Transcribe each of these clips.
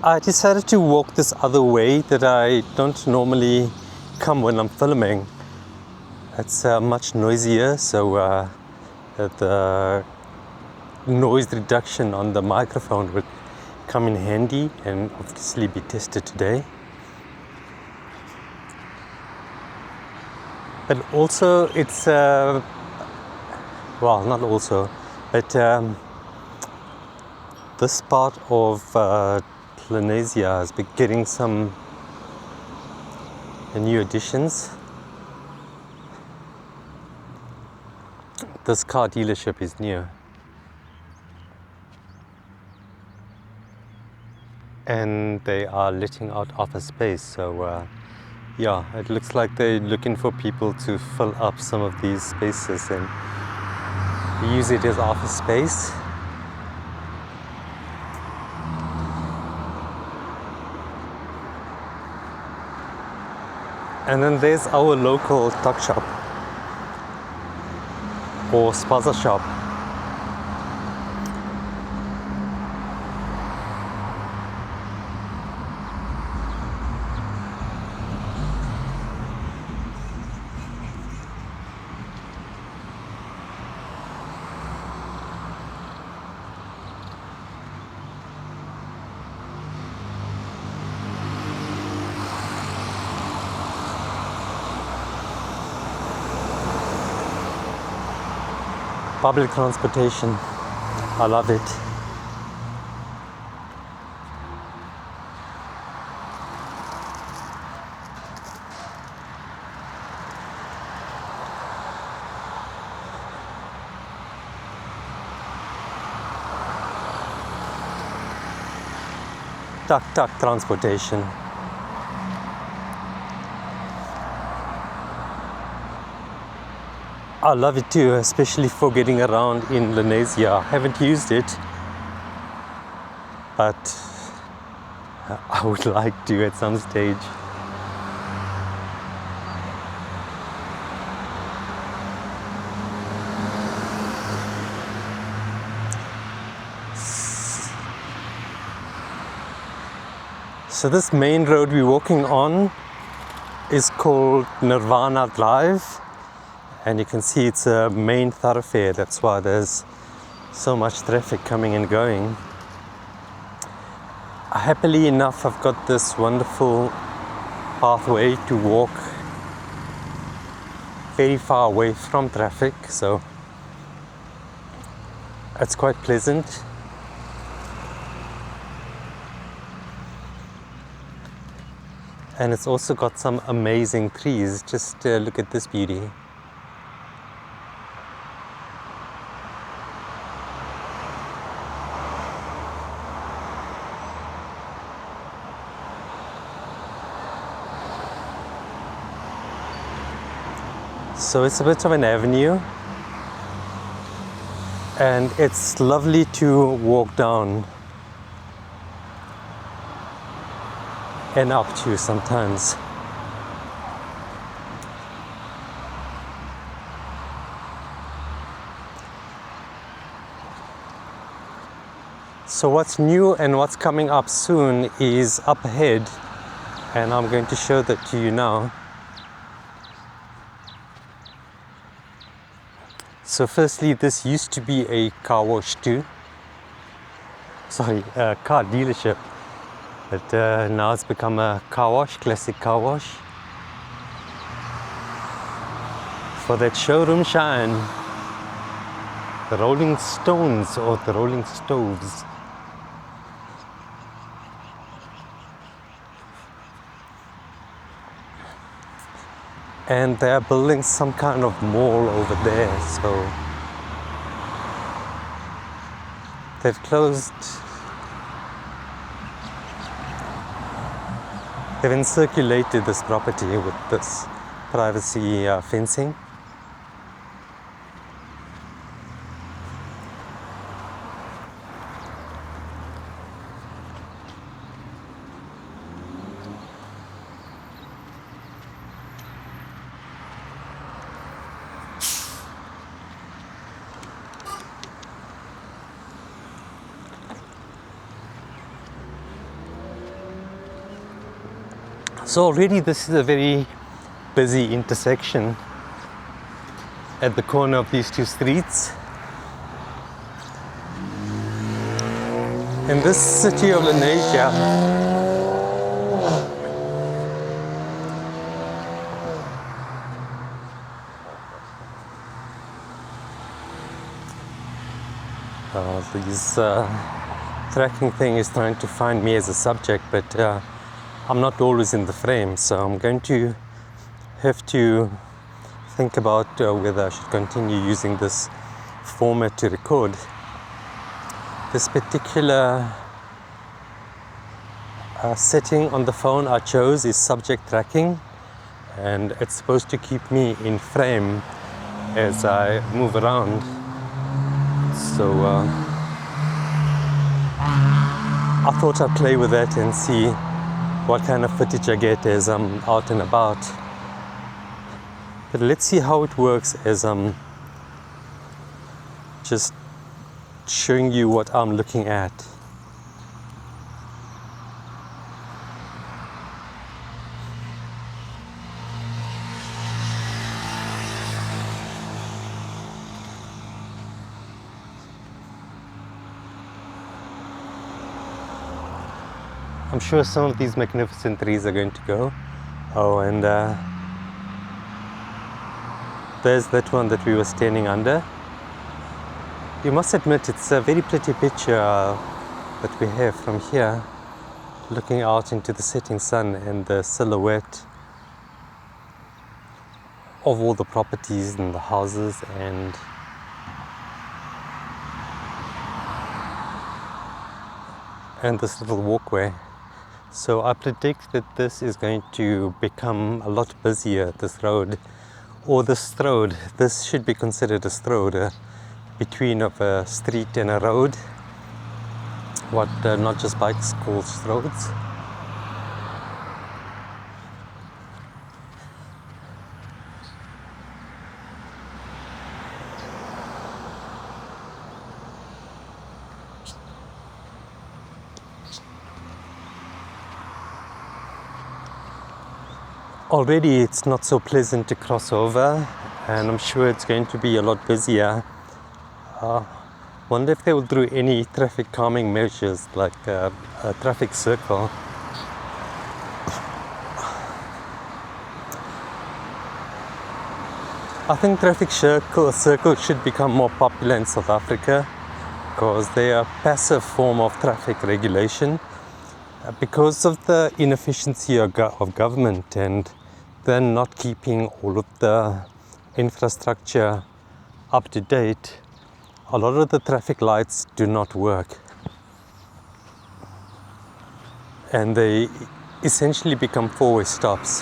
I decided to walk this other way that I don't normally come when I'm filming. It's much noisier, so the noise reduction on the microphone would come in handy and obviously be tested today. But also it's, well, not also, but this part of Lenasia has been getting some new additions. This car dealership is new. And they are letting out office space, so yeah, it looks like they're looking for people to fill up some of these spaces and use it as office space. And then there's our local tuck shop or spaza shop. Public transportation, I love it. Tuk-tuk transportation. I love it too, especially for getting around in Lenasia. I haven't used it, but I would like to at some stage. So this main road we're walking on is called Nirvana Drive. And you can see it's a main thoroughfare, that's why there's so much traffic coming and going. Happily enough, I've got this wonderful pathway to walk very far away from traffic, so it's quite pleasant. And it's also got some amazing trees. Just look at this beauty. So it's a bit of an avenue, and it's lovely to walk down and up to sometimes. So what's new and what's coming up soon is up ahead, and I'm going to show that to you now. So firstly, this used to be a car wash too. Sorry, a car dealership. But now it's become a car wash, classic car wash. For that showroom shine. The Rolling Stones or the Rolling Stoves. And they're building some kind of mall over there, so they've encirculated this property with this privacy fencing. So already this is a very busy intersection at the corner of these two streets. In this city of Lenasia, this tracking thing is trying to find me as a subject, but I'm not always in the frame, so I'm going to have to think about whether I should continue using this format to record. This particular setting on the phone I chose is subject tracking, and it's supposed to keep me in frame as I move around. So I thought I'd play with that and see what kind of footage I get as I'm out and about. But let's see how it works as I'm just showing you what I'm looking at. I'm sure some of these magnificent trees are going to go. Oh, and there's that one that we were standing under. You must admit it's a very pretty picture that we have from here, looking out into the setting sun and the silhouette of all the properties and the houses and this little walkway. So I predict that this is going to become a lot busier, this road. This should be considered a road, between of a street and a road, what not just bikes call roads. Already it's not so pleasant to cross over, and I'm sure it's going to be a lot busier. Wonder if they will do any traffic calming measures like a traffic circle. I think traffic circles should become more popular in South Africa because they are a passive form of traffic regulation because of the inefficiency of government, and then not keeping all of the infrastructure up to date. A lot of the traffic lights do not work, and they essentially become four-way stops.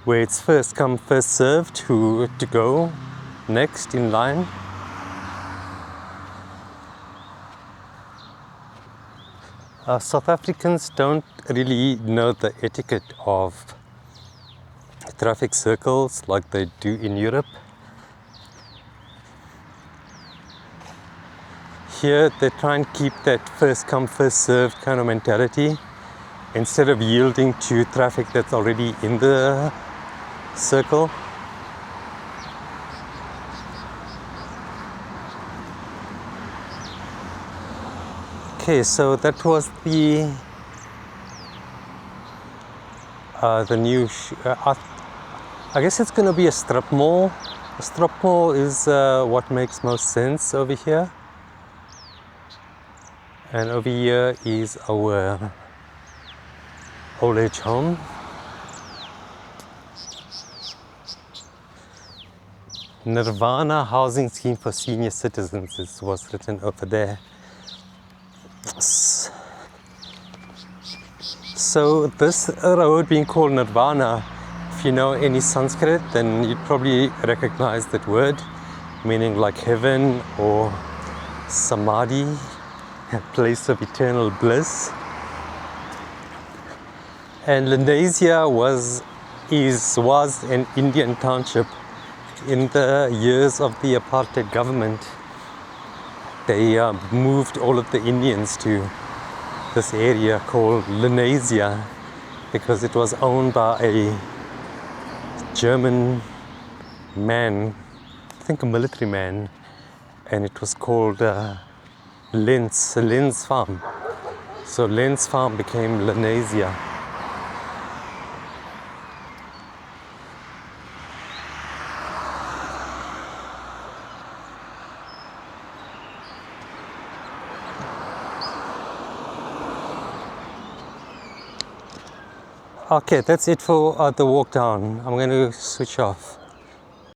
Where it's first come, first served who to go next in line. South Africans don't really know the etiquette of traffic circles like they do in Europe. Here they try and keep that first come, first served kind of mentality instead of yielding to traffic that's already in the circle. Okay, so that was the new. I guess it's going to be a strip mall. A strip mall is what makes most sense over here, and over here is our old age home. Nirvana Housing Scheme for Senior Citizens was written over there. So this road being called Nirvana, if you know any Sanskrit, then you'd probably recognize that word, meaning like heaven or samadhi, a place of eternal bliss. And Lenasia was an Indian township in the years of the apartheid government. they moved all of the Indians to this area called Lenasia because it was owned by a German man, I think a military man, and it was called Lenz Farm. So Lenz Farm became Lenasia. Okay, that's it for the walk down. I'm going to switch off.